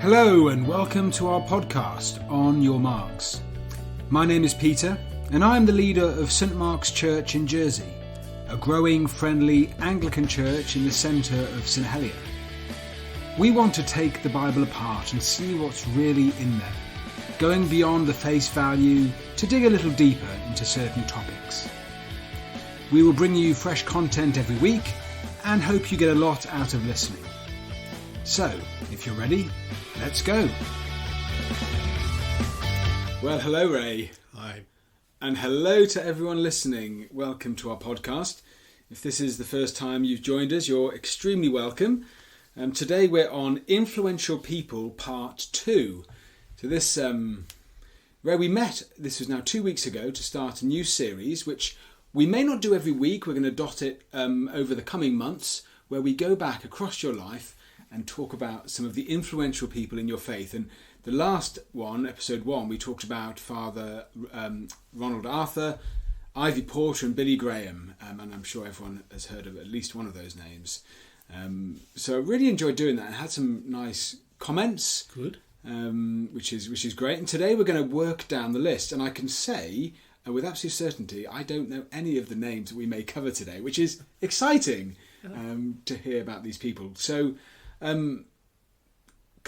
Hello and welcome to our podcast, On Your Marks. My name is Peter and I am the leader of St Mark's Church in Jersey, a growing, friendly Anglican church in the centre of St Helier. We want to take the Bible apart and see what's really in there, going beyond the face value to dig a little deeper into certain topics. We will bring you fresh content every week and hope you get a lot out of listening. So, if you're ready, let's go. Well, hello Ray. Hi. And hello to everyone listening. Welcome to our podcast. If this is the first time you've joined us, you're extremely welcome. Today we're on Influential People Part 2. So this, Ray, we met, this was now 2 weeks ago, to start a new series, which we may not do every week. We're going to dot it over the coming months, where we go back across your life and talk about some of the influential people in your faith. And the last one, episode 1, we talked about Father Ronald Arthur, Ivy Porter and Billy Graham, and I'm sure everyone has heard of at least one of those names. So I really enjoyed doing that and had some nice comments. Good. Which is great. And today we're going to work down the list, and I can say with absolute certainty I don't know any of the names that we may cover today, which is exciting to hear about these people. So can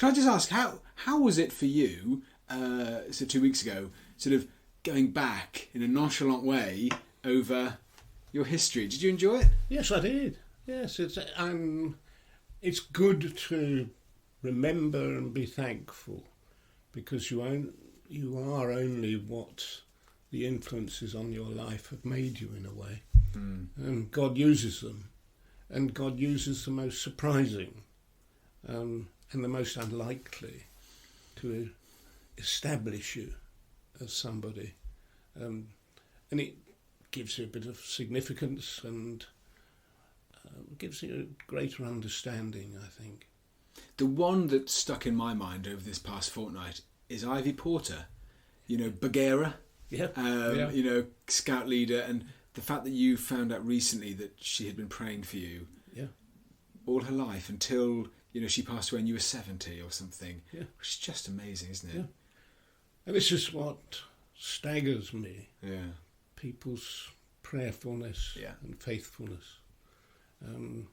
I just ask, how was it for you, so 2 weeks ago, sort of going back in a nonchalant way over your history? Did you enjoy it? Yes, I did. Yes, it's good to remember and be thankful, because you are only what the influences on your life have made you, in a way. And God uses them, and God uses the most surprising and the most unlikely to establish you as somebody, and it gives you a bit of significance and gives you a greater understanding, I think. The one that stuck in my mind over this past fortnight is Ivy Porter, Bagheera, scout leader, and the fact that you found out recently that she had been praying for you all her life until she passed away and you were 70 or something, which is just amazing, isn't it? Yeah. And this is what staggers me. Yeah. People's prayerfulness and faithfulness. And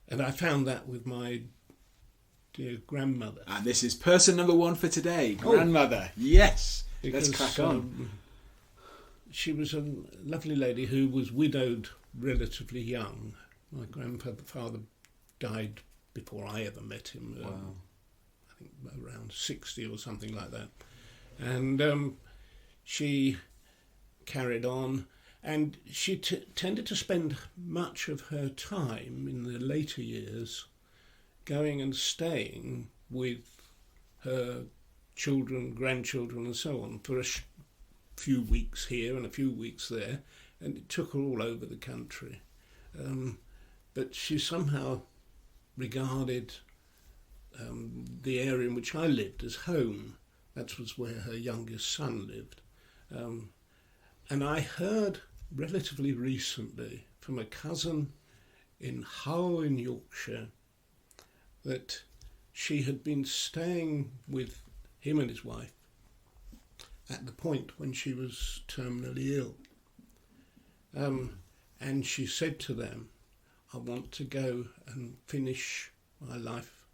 I found that with my dear grandmother. And this is person number 1 for today, grandmother. Yes, because, let's crack on. She was a lovely lady who was widowed relatively young. My grandfather died before I ever met him. Wow. I think around 60 or something like that. And she carried on, and she tended to spend much of her time in the later years going and staying with her children, grandchildren and so on for a few weeks here and a few weeks there, and it took her all over the country. But she somehow regarded the area in which I lived as home. That was where her youngest son lived. And I heard relatively recently from a cousin in Hull in Yorkshire that she had been staying with him and his wife at the point when she was terminally ill. And she said to them, I want to go and finish my life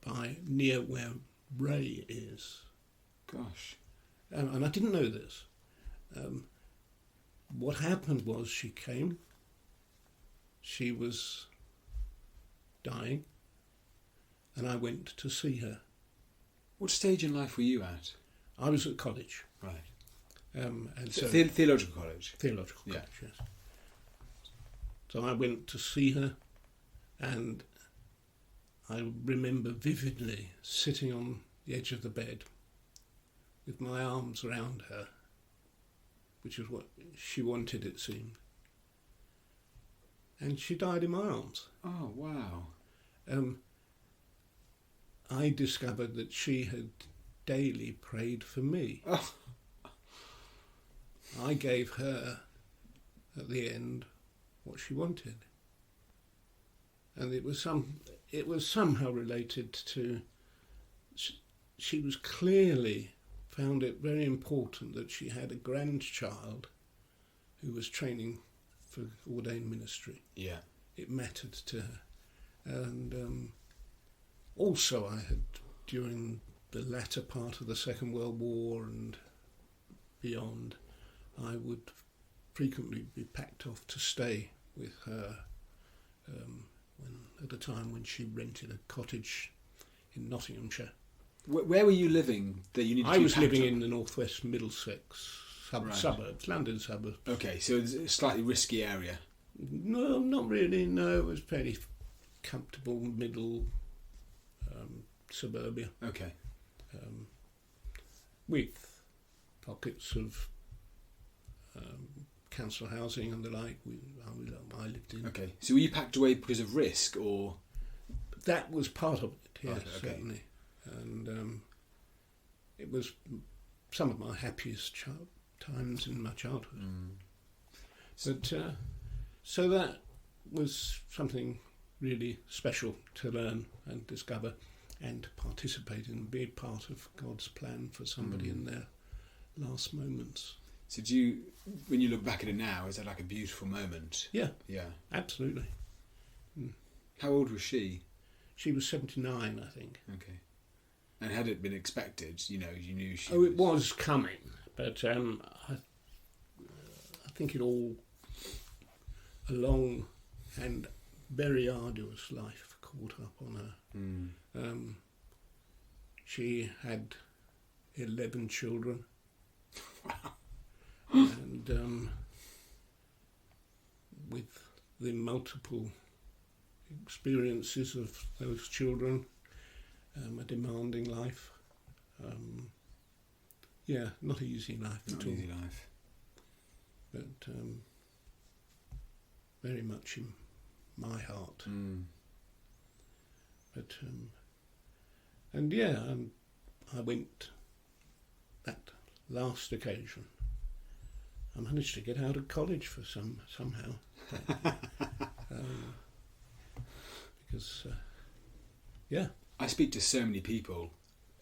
by near where Ray is. Gosh. And I didn't know this. What happened was she came, she was dying, and I went to see her. What stage in life were you at? I was at college. Right. And so Theological college? Theological college, yes. So I went to see her, and I remember vividly sitting on the edge of the bed with my arms around her, which is what she wanted, it seemed. And she died in my arms. Oh, wow. I discovered that she had daily prayed for me. Oh. I gave her, at the end, what she wanted. And it was it was somehow related to... She was clearly found it very important that she had a grandchild who was training for ordained ministry. Yeah. It mattered to her. And also I had, during the latter part of the Second World War and beyond, I would frequently be packed off to stay with her at a time when she rented a cottage in Nottinghamshire. Where were you living that you needed I to was packed living up? in the northwest Middlesex suburbs, London suburbs. Okay, so it's a slightly risky area. No, not really. No, it was fairly comfortable middle suburbia. Okay. With pockets of council housing and the like. I lived in. Okay, so were you packed away because of risk, or...? That was part of it, yes, Okay. certainly. And it was some of my happiest times in my childhood. But so that was something really special to learn and discover and participate in, be part of God's plan for somebody in their last moments. So when you look back at it now, is that like a beautiful moment? Yeah. Yeah. Absolutely. How old was she? She was 79, I think. Okay. And had it been expected? You knew she It was coming, but I think it all, a long and very arduous life caught up on her. She had 11 children. Wow. And with the multiple experiences of those children, a demanding life. Not an easy life Not at an all. easy life. But very much in my heart. But I went that last occasion. I managed to get out of college for somehow. Because I speak to so many people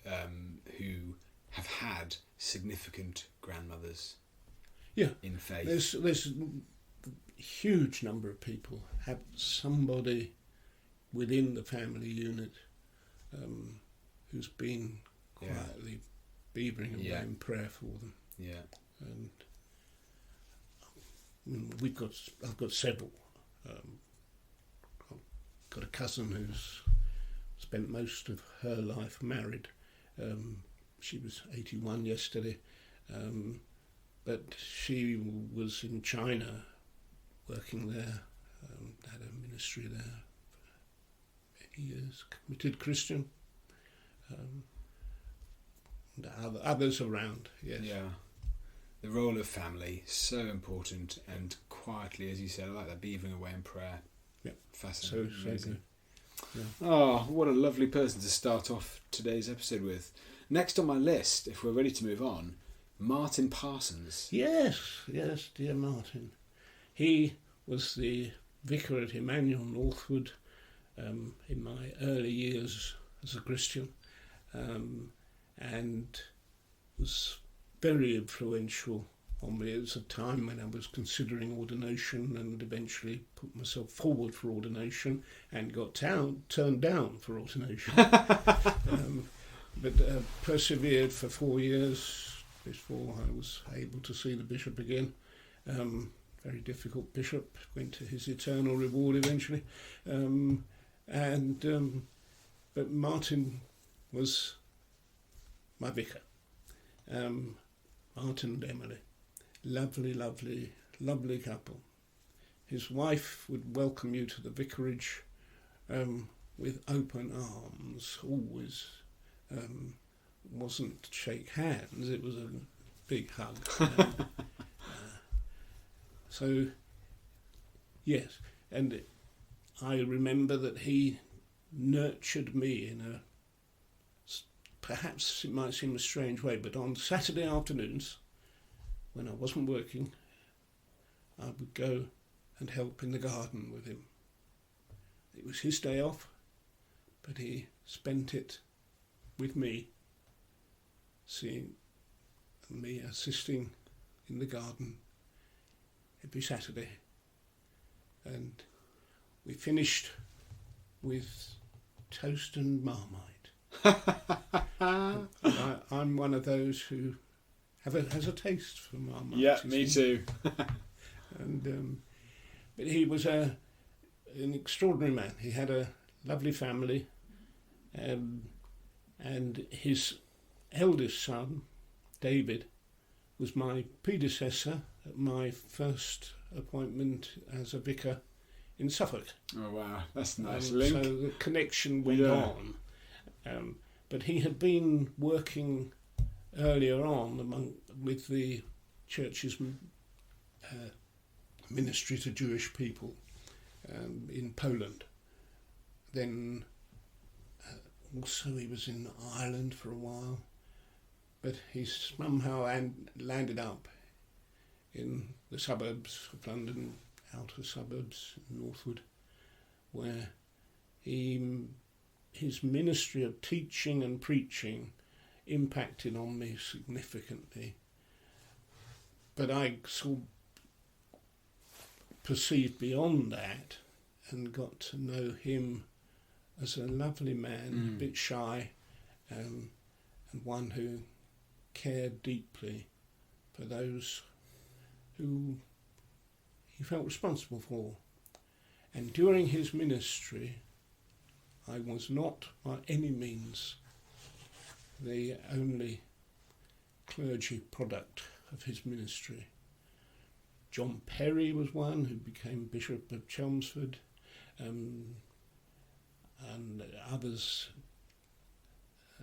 who have had significant grandmothers. Yeah, in faith. There's a huge number of people have somebody within the family unit who's been quietly beavering away in prayer for them. Yeah. And I've got several. I've got a cousin who's spent most of her life married. She was 81 yesterday, but she was in China working there, had a ministry there for many years, committed Christian, and others around, yes. Yeah. The role of family, so important, and quietly, as you said, I like that, beavering away in prayer. Yeah. Fascinating. So good. Yeah. Oh, what a lovely person to start off today's episode with. Next on my list, if we're ready to move on, Martin Parsons. Yes, dear Martin. He was the vicar at Emmanuel Northwood in my early years as a Christian, and was very influential on me. It was a time when I was considering ordination and eventually put myself forward for ordination and got turned down for ordination. But persevered for 4 years before I was able to see the bishop again. Very difficult bishop, went to his eternal reward eventually. But Martin was my vicar. Martin and Emily. Lovely couple. His wife would welcome you to the vicarage with open arms, always. Wasn't to shake hands, it was a big hug. So, yes, and I remember that he nurtured me in a, perhaps it might seem a strange way, but on Saturday afternoons, when I wasn't working, I would go and help in the garden with him. It was his day off, but he spent it with me, seeing me assisting in the garden every Saturday. And we finished with toast and Marmite. I'm one of those who has a taste for Marmite. Yeah, me too. And but he was an extraordinary man. He had a lovely family, and his eldest son, David, was my predecessor at my first appointment as a vicar in Suffolk. Oh wow, that's a nice link. So the connection went on. But he had been working earlier on with the church's ministry to Jewish people in Poland. Then also he was in Ireland for a while, but he somehow landed up in the suburbs of London, outer suburbs, Northwood, where his ministry of teaching and preaching impacted on me significantly. But I perceived beyond that and got to know him as a lovely man, a bit shy, and one who cared deeply for those who he felt responsible for. And during his ministry, I was not by any means the only clergy product of his ministry. John Perry was one who became Bishop of Chelmsford, and others,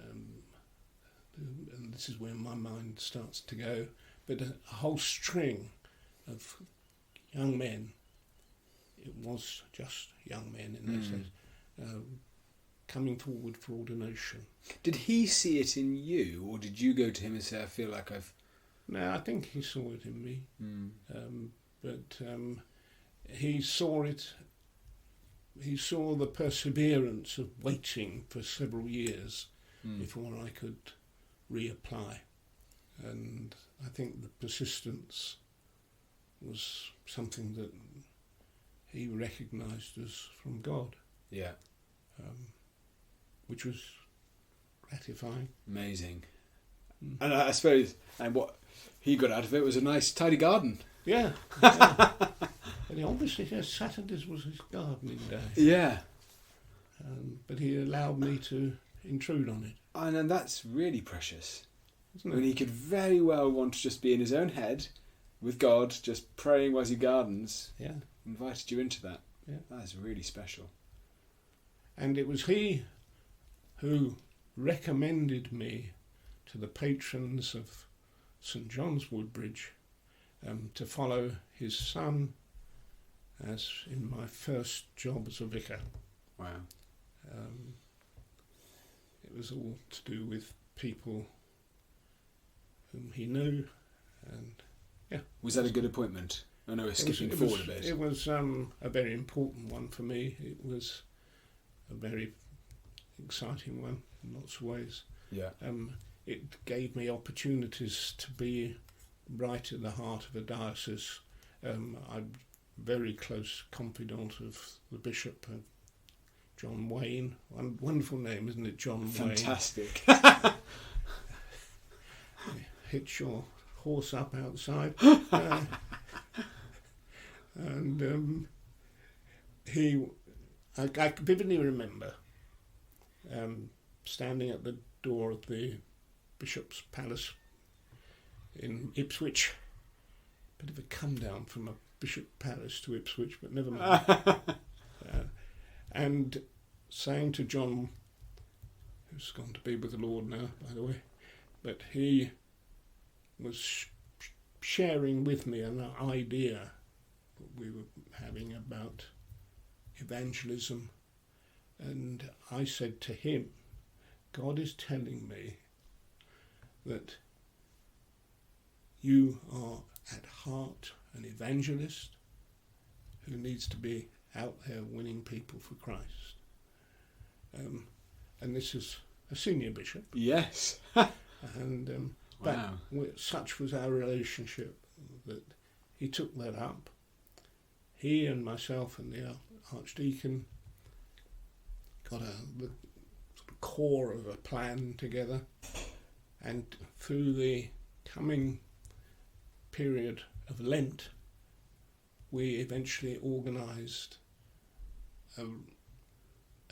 and this is where my mind starts to go, but a whole string of young men, it was just young men in that sense, coming forward for ordination. Did he see it in you, or did you go to him and say, I feel like I've... No, I think he saw it in me, but he saw it. He saw the perseverance of waiting for several years before I could reapply, and I think the persistence was something that he recognised as from God. Yeah. Which was gratifying. Amazing. And I suppose, and what he got out of it was a nice tidy garden. Yeah. And he obviously, Saturdays was his gardening day. Yeah. But he allowed me to intrude on it. And then that's really precious. Isn't it? When he could very well want to just be in his own head with God, just praying while he gardens. Yeah. Invited you into that. Yeah. That's really special. And it was he who recommended me to the patrons of St John's Woodbridge to follow his son as in my first job as a vicar. Wow. It was all to do with people whom he knew, and yeah. Was that a good appointment? I know we're skipping forward a bit. It was a very important one for me. It was a very exciting one in lots of ways. Yeah. It gave me opportunities to be right at the heart of a diocese. I'm very close confidant of the Bishop, John Wayne. Wonderful name, isn't it, John Wayne? Fantastic. Hitch your horse up outside. And I vividly remember standing at the door of the Bishop's Palace in Ipswich. Bit of a come down from a Bishop Palace to Ipswich, but never mind. And saying to John, who's gone to be with the Lord now, by the way, but he was sharing with me an idea that we were having about evangelism, and I said to him, God is telling me that you are at heart an evangelist who needs to be out there winning people for Christ. and this is a senior bishop. Yes. And Wow. but such was our relationship that he took that up. He and myself and the Archdeacon got the sort of core of a plan together, and through the coming period of Lent, we eventually organised an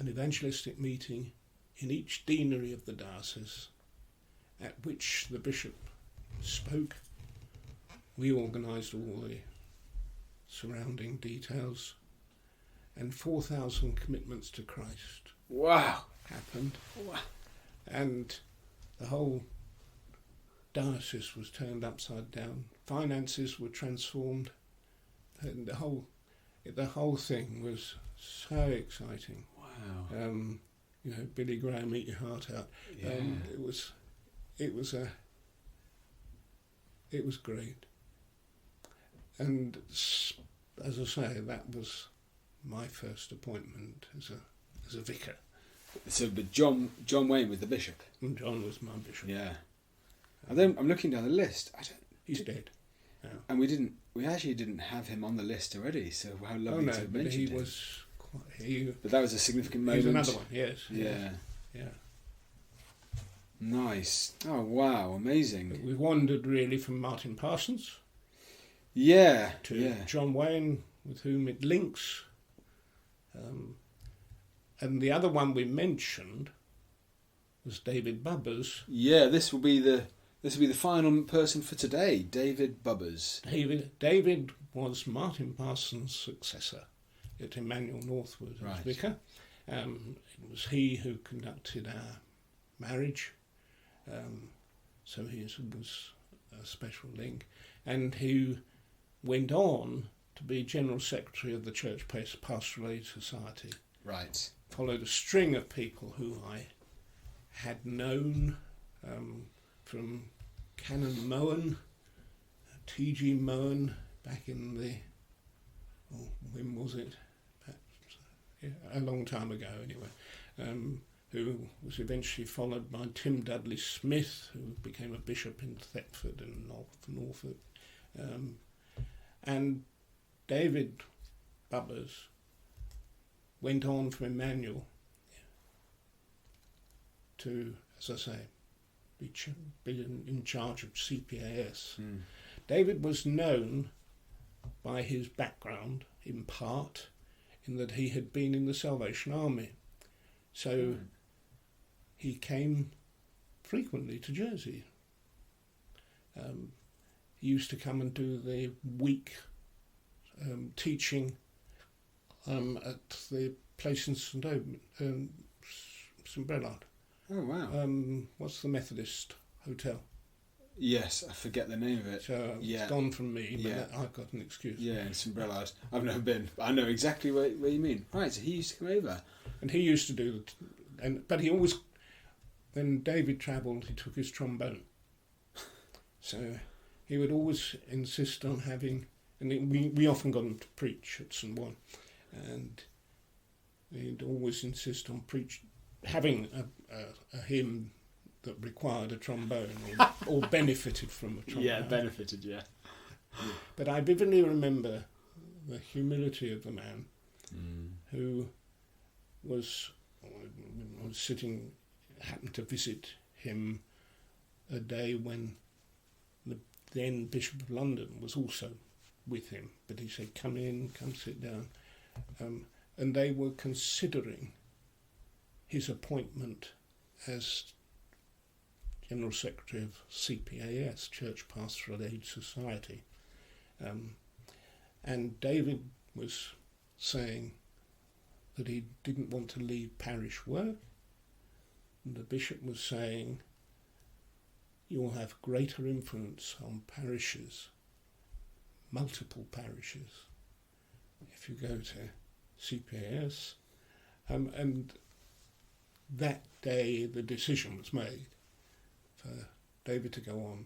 evangelistic meeting in each deanery of the diocese, at which the bishop spoke. We organised all the surrounding details, and 4,000 commitments to Christ Wow. happened. Wow. And the whole diocese was turned upside down. Finances were transformed, and the whole thing was so exciting. Wow. Billy Graham, eat your heart out. Yeah. It was great. And as I say, that was my first appointment as a vicar. So, but John Wayne was the bishop. And John was my bishop. Yeah. And then I'm looking down the list. He's dead. Yeah. And we actually didn't have him on the list already. So how lovely to have but mentioned he him. was But that was a significant he moment. was another one. Yes. Yeah. Yeah. Nice. Oh wow, amazing. We wandered really from Martin Parsons Yeah. to Yeah. John Wayne, with whom it links. And the other one we mentioned was David Bubbers. Yeah. This will be the final person for today, David Bubbers. David was Martin Parsons' successor at Emmanuel Northwood as Right. vicar. It was he who conducted our marriage, so he was a special link, and who went on to be General Secretary of the Church Pastoral Aid Society. Right. Followed a string of people who I had known, from Canon Moen, T.G. Moen, back in when was it? A long time ago anyway, who was eventually followed by Tim Dudley Smith, who became a bishop in Thetford and Norfolk. And David Bubbers went on from Emmanuel to, as I say, be in charge of CPAS. Mm. David was known by his background, in part, in that he had been in the Salvation Army. So he came frequently to Jersey. He used to come and do the week teaching at the place in St Brelard. Oh wow. What's the Methodist hotel? Yes, I forget the name of it. So Yeah. it's gone from me, but Yeah. I've got an excuse. Yeah, in St Brelard. I've never been, but I know exactly where you mean. Right, so he used to come over. And he used to do but he always, when David travelled, he took his trombone. So he would always insist on having, and we often got him to preach at St One, and he'd always insist on having a hymn that required a trombone or benefited from a trombone. Yeah, benefited, yeah. But I vividly remember the humility of the man who was happened to visit him a day when the then Bishop of London was also with him, but he said, come sit down. And they were considering his appointment as General Secretary of CPAS, Church Pastoral Aid Society. And David was saying that he didn't want to leave parish work. And the bishop was saying, you'll have greater influence on parishes, multiple parishes, if you go to CPAS. And that day the decision was made for David to go on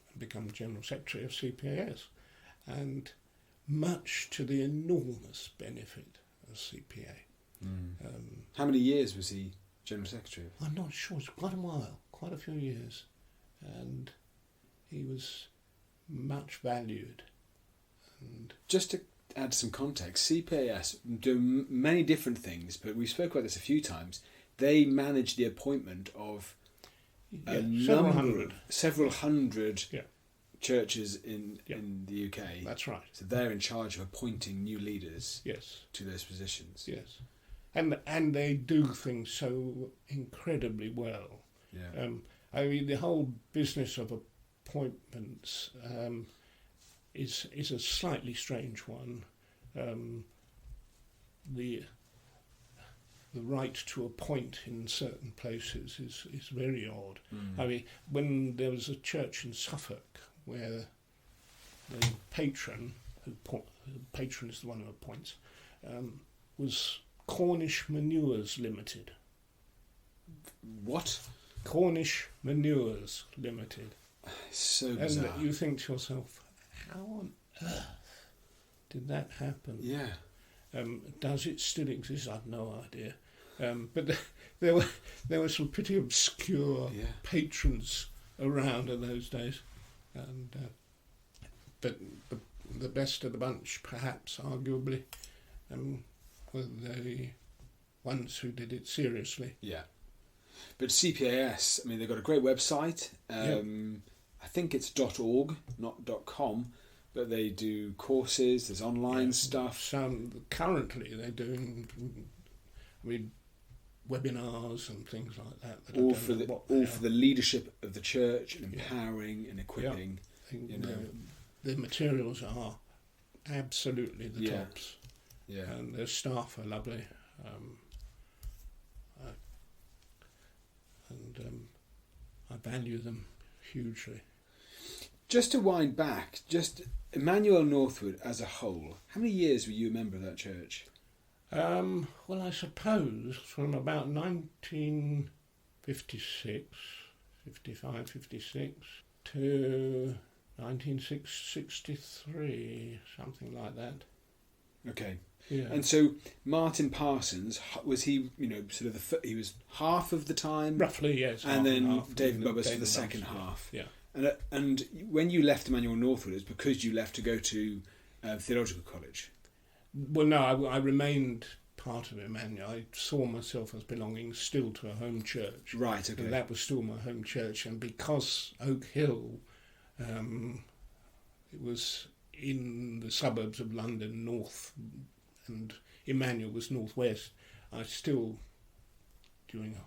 and become General Secretary of CPAS, and much to the enormous benefit of CPA. How many years was he General Secretary? I'm not sure. It's quite a while, quite a few years. And he was much valued. And just to add some context, CPAS do many different things, but we spoke about this a few times. They manage the appointment of several hundred churches in the UK. That's right. So they're in charge of appointing new leaders to those positions. Yes. And they do things so incredibly well. Yeah. I mean, the whole business of appointments is a slightly strange one. The right to appoint in certain places is very odd. I mean, when there was a church in Suffolk where the patron, patron is the one who appoints, was Cornish Manures Limited. What? Cornish Manures Limited. So bizarre. And you think to yourself, how on earth did that happen? Yeah. Does it still exist? I've no idea. But there were some pretty obscure patrons around in those days, and but the best of the bunch, perhaps arguably, were the ones who did it seriously. Yeah. But CPAS, I mean, they've got a great website. I think it's .org, not .com, but they do courses. There's online stuff. Currently, they're doing, I mean, webinars and things like that. All for the leadership of the church and empowering and equipping. Yeah. The materials are absolutely the tops. Yeah. And their staff are lovely. I value them hugely. Just to wind back, just Emmanuel Northwood as a whole, how many years were you a member of that church? Well, I suppose from about 1956, 55, 56 to 1963, something like that. Okay. Yeah. And so Martin Parsons, was he, sort of he was half of the time? Roughly, yes. And then David Bubbers for the second half. Yeah. And when you left Emmanuel Northwood, it was because you left to go to theological college? Well, no, I remained part of Emmanuel. I saw myself as belonging still to a home church. Right, okay. And that was still my home church. And because Oak Hill, it was in the suburbs of London, north, and Emmanuel was northwest, I still, during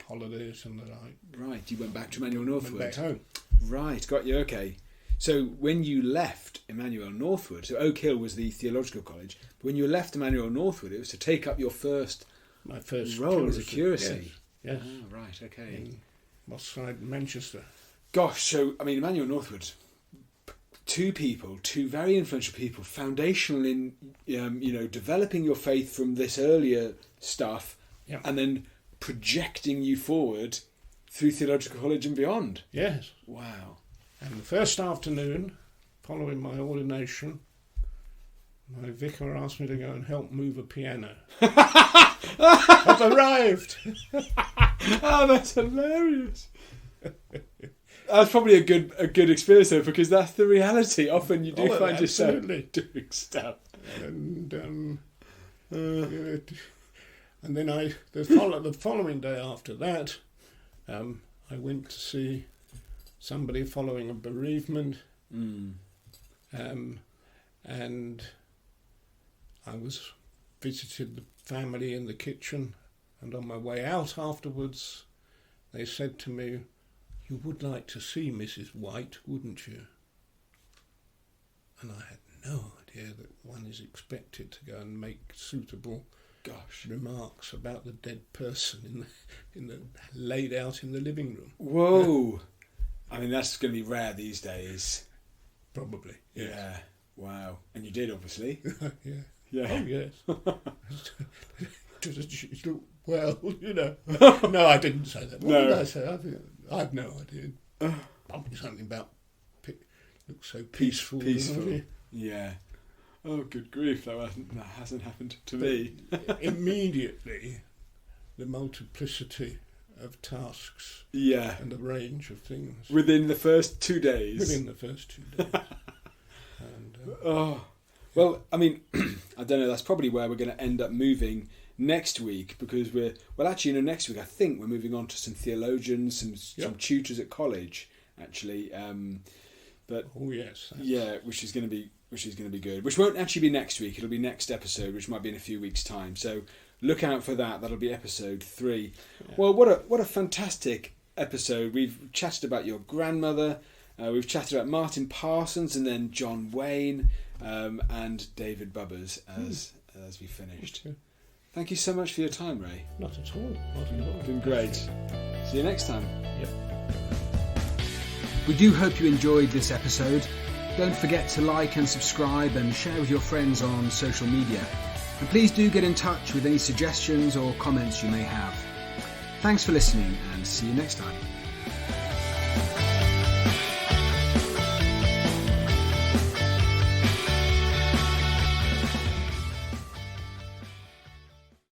holidays and the like... Right, you went back to Emmanuel Northwood. Went back home. Right, got you, okay. So when you left Emmanuel Northwood, so Oak Hill was the theological college, but when you left Emmanuel Northwood, it was to take up your my first role as a curacy. Yes. Ah, right, okay. In Moss Side, Manchester. Gosh, so, I mean, Emmanuel Northwood, two very influential people, foundational in, developing your faith from this earlier stuff, and then projecting you forward through theological college and beyond. Yes. Wow. And the first afternoon, following my ordination, my vicar asked me to go and help move a piano. I've arrived! Oh, that's hilarious. That's probably a good experience though, because that's the reality. Often you do find yourself doing stuff. And and then the following day after that, I went to see somebody following a bereavement, and I visited the family in the kitchen, and on my way out afterwards, they said to me, "You would like to see Mrs. White, wouldn't you?" And I had no idea that one is expected to go and make suitable remarks about the dead person laid out in the living room. Whoa! I mean, that's going to be rare these days. Probably. Yes. Yeah. Wow. And you did, obviously. Yeah. Yeah. Oh, yes. Well, No, I didn't say that. What did I say? I've no idea. Probably something about looks so peaceful. Peaceful. Yeah. Oh, good grief! That hasn't happened to me. Immediately, the multiplicity of tasks, and the range of things within the first 2 days. And, well, I mean, I don't know. That's probably where we're going to end up moving next week, because next week I think we're moving on to some theologians, some tutors at college, actually. But which is going to be good. Which won't actually be next week. It'll be next episode, which might be in a few weeks' time. So look out for that. That'll be episode 3. Yeah. Well, what a fantastic episode. We've chatted about your grandmother. We've chatted about Martin Parsons, and then John Wayne, and David Bubbers as we finished. Okay. Thank you so much for your time, Ray. Not at all. It's been great. See you next time. Yep. We do hope you enjoyed this episode. Don't forget to like and subscribe and share with your friends on social media. And please do get in touch with any suggestions or comments you may have. Thanks for listening, and see you next time.